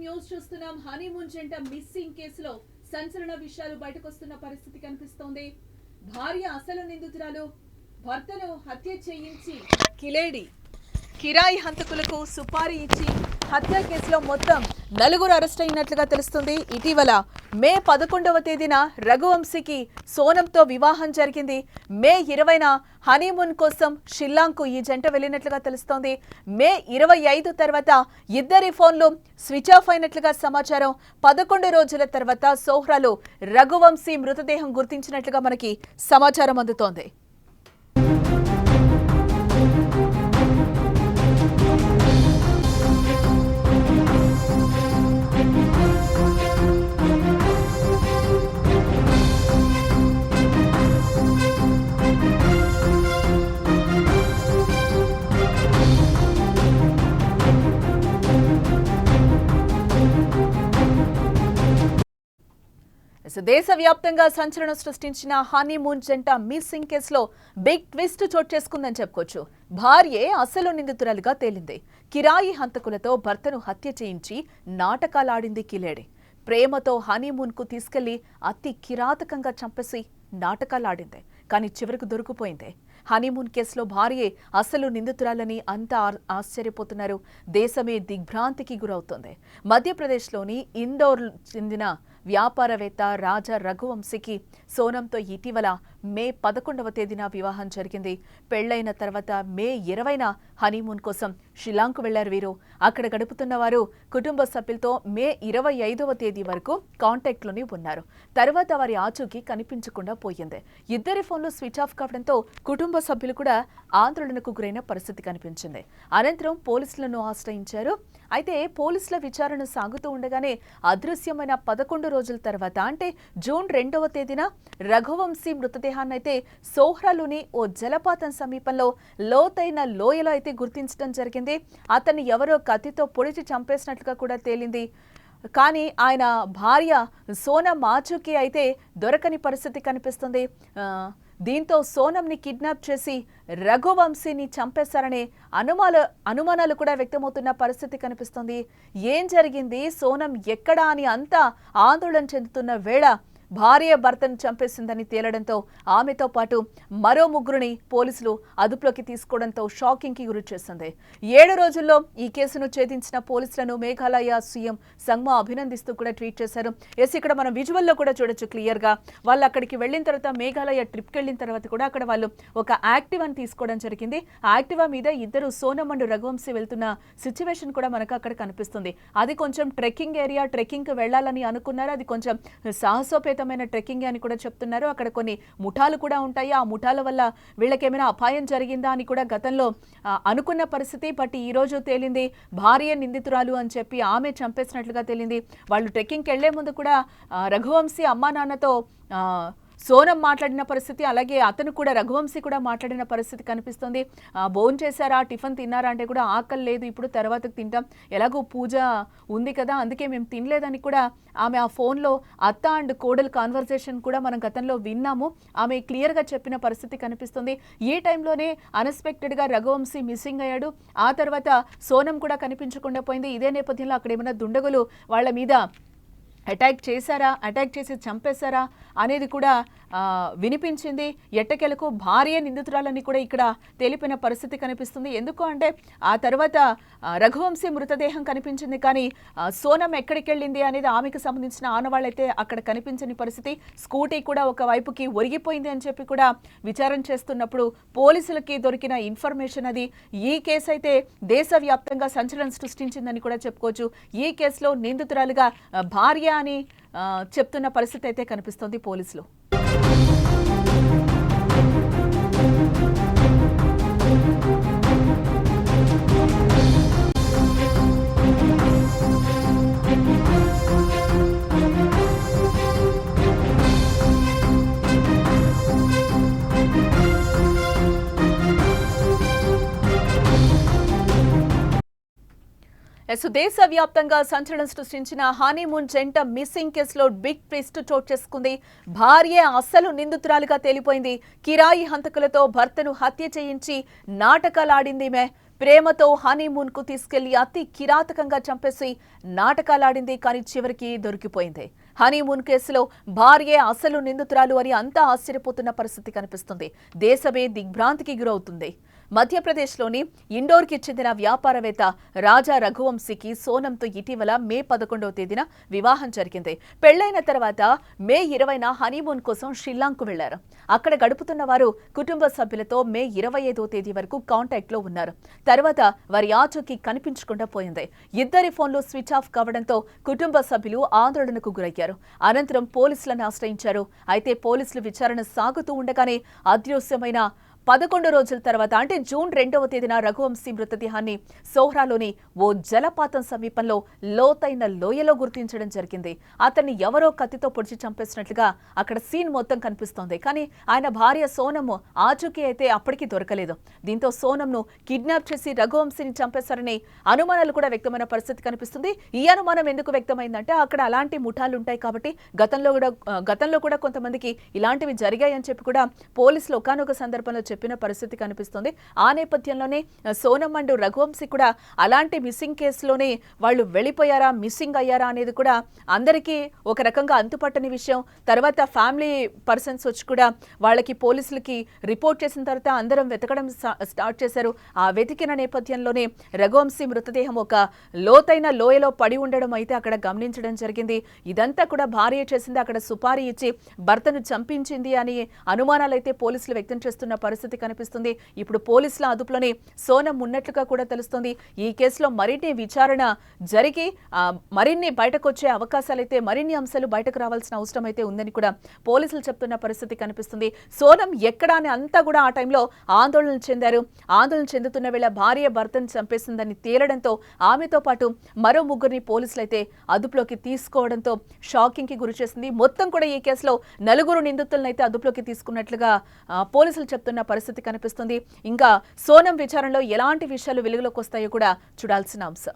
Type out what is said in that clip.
News చూస్తున్నాం. Honeymoon జంట missing కేసులో సంచలన విషయాలు బయటకొస్తున్న పరిస్థితి కనిపిస్తోంది. భార్య అసలు నిందితురాలు భర్తను హత్య చేయించి కిరాయి హంతకులకు సుపారీ ఇచ్చి హత్య కేసులో మొత్తం 4 అరెస్ట్ అయినట్లుగా తెలుస్తుంది. ఇటీవల మే 11వ తేదీన రఘువంశీకి సోనంతో వివాహం జరిగింది. మే 20న హనీమూన్ కోసం షిల్లాంగ్కు ఈ జంట వెళ్లినట్లుగా తెలుస్తోంది. మే 25 తర్వాత ఇద్దరి ఫోన్లు స్విచ్ ఆఫ్ అయినట్లుగా సమాచారం. 11 రోజుల తర్వాత సోహ్రాలో రఘువంశీ మృతదేహం గుర్తించినట్లుగా మనకి సమాచారం అందుతోంది. దేశవ్యాప్తంగా సంచలనం సృష్టించిన హనీమూన్ జంట మిస్సింగ్ కేసులో బిగ్ ట్విస్ట్ చోటు చేసుకుందని చెప్పుకోవచ్చు. భార్యే అసలు నిందితురాలుగా తేలింది. కిరాయి హంతకులతో భర్తను హత్య చేయించి నాటకాలాడింది కిలేడి. ప్రేమతో హనీమూన్ కు తీసుకెళ్లి అతి కిరాతకంగా చంపేసి నాటకాలాడింది. కానీ చివరకు దొరికిపోయింది. హనీమూన్ కేసులో భార్యే అసలు నిందితురాలని అంతా ఆశ్చర్యపోతున్నారు. దేశమే దిగ్భ్రాంతికి గురవుతోంది. మధ్యప్రదేశ్లోని ఇందోర్ చెందిన వ్యాపారవేత్త రాజా రఘువంశీకి సోనంతో ఇటీవల మే 11వ తేదీన వివాహం జరిగింది. పెళ్లైన తర్వాత మే 20న హనీమూన్ కోసం షిల్లాంగ్కు వెళ్లారు వీరు. అక్కడ గడుపుతున్న వారు కుటుంబ సభ్యులతో మే 25వ తేదీ వరకు కాంటాక్ట్లోనే ఉన్నారు. తర్వాత వారి ఆచూకీ కనిపించకుండా పోయింది. ఇద్దరి ఫోన్లు స్విచ్ ఆఫ్ కావడంతో కుటుంబ సభ్యులు కూడా ఆందోళనకు గురైన పరిస్థితి కనిపించింది. అనంతరం పోలీసులను ఆశ్రయించారు. అయితే పోలీసుల విచారణ సాగుతూ ఉండగానే అదృశ్యమైన 11 రోజుల తర్వాత అంటే జూన్ 2వ తేదీన రఘువంశీ మృతదేహాన్నైతే సోహ్రాలోని ఓ జలపాతం సమీపంలో లోతైన లోయలో అయితే గుర్తించడం జరిగింది. అతన్ని ఎవరో కత్తితో పొడిచి చంపేసినట్లుగా కూడా తేలింది. కానీ ఆయన భార్య సోనం ఆచూకీ అయితే దొరకని పరిస్థితి కనిపిస్తుంది. దీంతో సోనంని కిడ్నాప్ చేసి రఘువంశీని చంపేశారనే అనుమానాలు కూడా వ్యక్తమవుతున్న పరిస్థితి కనిపిస్తుంది. ఏం జరిగింది, సోనం ఎక్కడా అని అంతా ఆందోళన చెందుతున్న వేళ భార్య భర్తను చంపేసిందని తేలడంతో ఆమెతో పాటు మరో 3 పోలీసులు అదుపులోకి తీసుకోవడంతో షాకింగ్ కి గురి చేసింది. 7 రోజుల్లో ఈ కేసును ఛేదించిన పోలీసులను మేఘాలయ సీఎం సంగ్మా అభినందిస్తూ కూడా ట్వీట్ చేశారు. ఇక్కడ మనం విజువల్లో కూడా చూడొచ్చు క్లియర్ గా. వాళ్ళు అక్కడికి వెళ్లిన తర్వాత మేఘాలయ ట్రిప్కి వెళ్ళిన తర్వాత కూడా అక్కడ వాళ్ళు ఒక యాక్టివాని తీసుకోవడం జరిగింది. యాక్టివా మీద ఇద్దరు సోనం అండ్ రఘువంశీ వెళ్తున్న సిచ్యువేషన్ కూడా మనకు అక్కడ కనిపిస్తుంది. అది కొంచెం ట్రెక్కింగ్ ఏరియా, ట్రెక్కింగ్ కు వెళ్లాలని అనుకున్నారు. అది కొంచెం సాహసోపేత ట్రెక్కింగ్ అని కూడా చెప్తున్నారు. అక్కడ కొన్ని ముఠాలు కూడా ఉంటాయి. ఆ ముఠాల వల్ల వీళ్ళకేమైనా అపాయం జరిగిందా అని కూడా గతంలో అనుకున్న పరిస్థితి. బట్ ఈ రోజు తేలింది భార్య నిందితురాలు అని చెప్పి ఆమె చంపేసినట్లుగా తేలింది. వాళ్ళు ట్రెక్కింగ్కి వెళ్లే ముందు కూడా రఘువంశీ అమ్మా నాన్నతో సోనం మాట్లాడిన పరిస్థితి, అలాగే అతను కూడా రఘువంశీ కూడా మాట్లాడిన పరిస్థితి కనిపిస్తుంది. భోజనం చేశారా, టిఫిన్ తిన్నారా అంటే కూడా ఆకలి లేదు, ఇప్పుడు తర్వాతకు తింటాం, ఎలాగో పూజ ఉంది కదా అందుకే మేము తినలేదని కూడా ఆమె ఆ ఫోన్లో అత్త అండ్ కోడలు కాన్వర్సేషన్ కూడా మనం గతంలో విన్నాము. ఆమె క్లియర్గా చెప్పిన పరిస్థితి కనిపిస్తుంది. ఈ టైంలోనే అన్ఎక్స్పెక్టెడ్గా రఘువంశీ మిస్సింగ్ అయ్యాడు. ఆ తర్వాత సోనం కూడా కనిపించకుండా పోయింది. ఇదే నేపథ్యంలో అక్కడ ఏమైనా దుండగులు వాళ్ళ మీద అటాక్ చేశారా, అటాక్ చేసి చంపేశారా అనేది కూడా వినిపించింది. ఎట్టకేలకు భార్య నిందితురాలని కూడా ఇక్కడ తెలిపిన పరిస్థితి కనిపిస్తుంది. ఎందుకు అంటే ఆ తర్వాత రఘువంశీ మృతదేహం కనిపించింది, కానీ సోనం ఎక్కడికి వెళ్ళింది అనేది ఆమెకు సంబంధించిన ఆనవాళ్ళైతే అక్కడ కనిపించని పరిస్థితి. స్కూటీ కూడా ఒక వైపుకి ఒరిగిపోయింది అని చెప్పి కూడా విచారణ చేస్తున్నప్పుడు పోలీసులకి దొరికిన ఇన్ఫర్మేషన్ అది. ఈ కేసు అయితే దేశవ్యాప్తంగా సంచలనం సృష్టించిందని కూడా చెప్పుకోవచ్చు. ఈ కేసులో నిందితురాలుగా భార్య అని చెప్తున్న పరిస్థితి అయితే కనిపిస్తోంది పోలీసులు. దేశవ్యాప్తంగా సంచలనం సృష్టించిన హనీమూన్ జంట మిస్సింగ్ కేసులో బిగ్ ట్విస్ట్ చోటు చేసుకుంది. భార్య అసలు నిందితురాలుగా తేలిపోయింది. కిరాయి హంతకులతో భర్తను హత్య చేయించి నాటకాలాడింది. ప్రేమతో హనీమూన్ కు తీసుకెళ్లి అతి కిరాతకంగా చంపేసి నాటకాలాడింది. కానీ చివరికి దొరికిపోయింది. హనీమూన్ కేసులో భార్యే అసలు నిందితురాలు అని అంతా ఆశ్చర్యపోతున్న పరిస్థితి కనిపిస్తుంది. దేశమే దిగ్భ్రాంతికి గురవుతుంది. మధ్యప్రదేశ్లోని ఇండోర్కి చెందిన వ్యాపారవేత్త రాజా రఘువంశీకి సోనంతో ఇటీవల మే 11వ తేదీన వివాహం జరిగింది. పెళ్లైన తర్వాత మే 20న హనీమూన్ కోసం షిల్లాంగ్కు వెళ్లారు. అక్కడ గడుపుతున్న వారు కుటుంబ సభ్యులతో మే 25వ తేదీ వరకు కాంటాక్ట్ లో ఉన్నారు. తర్వాత వారి ఆచూకీ కనిపించకుండా పోయింది. ఇద్దరి ఫోన్లు స్విచ్ ఆఫ్ కావడంతో కుటుంబ సభ్యులు ఆందోళనకు గురయ్యారు. అనంతరం పోలీసులను ఆశ్రయించారు. అయితే పోలీసులు విచారణ సాగుతూ ఉండగానే అదృశ్యమైన 11 రోజుల తర్వాత అంటే జూన్ 2వ తేదీన రఘువంశీ మృతదేహాన్ని సోహ్రాలోని ఓ జలపాతం సమీపంలో లోతైన లోయలో గుర్తించడం జరిగింది. అతన్ని ఎవరో కత్తితో పొడిచి చంపేసినట్లుగా అక్కడ సీన్ మొత్తం కనిపిస్తోంది. కానీ ఆయన భార్య సోనమ్ ఆచూకీ అయితే అప్పటికీ దొరకలేదు. దీంతో సోనమ్ను కిడ్నాప్ చేసి రఘువంశీని చంపేశారని అనుమానాలు కూడా వ్యక్తమైన పరిస్థితి కనిపిస్తుంది. ఈ అనుమానం ఎందుకు వ్యక్తమైందంటే అక్కడ అలాంటి ముఠాలు ఉంటాయి కాబట్టి గతంలో కూడా కొంతమందికి ఇలాంటివి జరిగాయని చెప్పి కూడా పోలీసులు ఒకానొక సందర్భంలో చెప్పిన పరిస్థితి కనిపిస్తుంది. ఆ నేపథ్యంలోనే సోనమ్ అండ్ రఘువంశీ కూడా అలాంటి మిస్సింగ్ కేసులోనే వాళ్ళు వెళ్ళిపోయారా, మిస్సింగ్ అయ్యారా అనేది కూడా అందరికీ ఒక రకంగా అంతుపట్టని విషయం. తర్వాత ఫ్యామిలీ పర్సన్స్ వచ్చి కూడా వాళ్ళకి పోలీసులకి రిపోర్ట్ చేసిన తర్వాత అందరం వెతకడం స్టార్ట్ చేశారు. ఆ వెతికిన నేపథ్యంలోనే రఘువంశీ మృతదేహం ఒక లోతైన లోయలో పడి ఉండడం అయితే అక్కడ గమనించడం జరిగింది. ఇదంతా కూడా భార్య చేసింది, అక్కడ సుపారీ ఇచ్చి భర్తను చంపించింది అని అనుమానాలు అయితే పోలీసులు వ్యక్తం చేస్తున్న పరిస్థితి కనిపిస్తుంది. ఇప్పుడు పోలీసుల అదుపులోనే సోనమ్ ఉన్నట్లుగా కూడా తెలుస్తుంది. ఈ కేసులో మరిన్ని విచారణ జరిగి మరిన్ని బయటకు వచ్చే అవకాశాలైతే మరిన్ని అంశాలు బయటకు రావాల్సిన అవసరం అయితే ఉందని కూడా పోలీసులు చెప్తున్న పరిస్థితి కనిపిస్తుంది. సోనమ్ ఎక్కడా అని అంతా కూడా ఆ టైంలో ఆందోళన చెందారు. ఆందోళన చెందుతున్న వేళ భార్య భర్తను చంపేసిందని తేలడంతో ఆమెతో పాటు మరో ముగ్గురిని పోలీసులు అయితే అదుపులోకి తీసుకోవడంతో షాకింగ్ కి గురి చేసింది. మొత్తం కూడా ఈ కేసులో 4 నిందితులను అయితే అదుపులోకి తీసుకున్నట్లుగా పోలీసులు చెప్తున్న పరిస్థితి కనిపిస్తుంది. ఇంకా సోనమ్ విచారణలో ఎలాంటి విషయాలు వెలుగులోకి వస్తాయో కూడా చూడాల్సిన అంశం.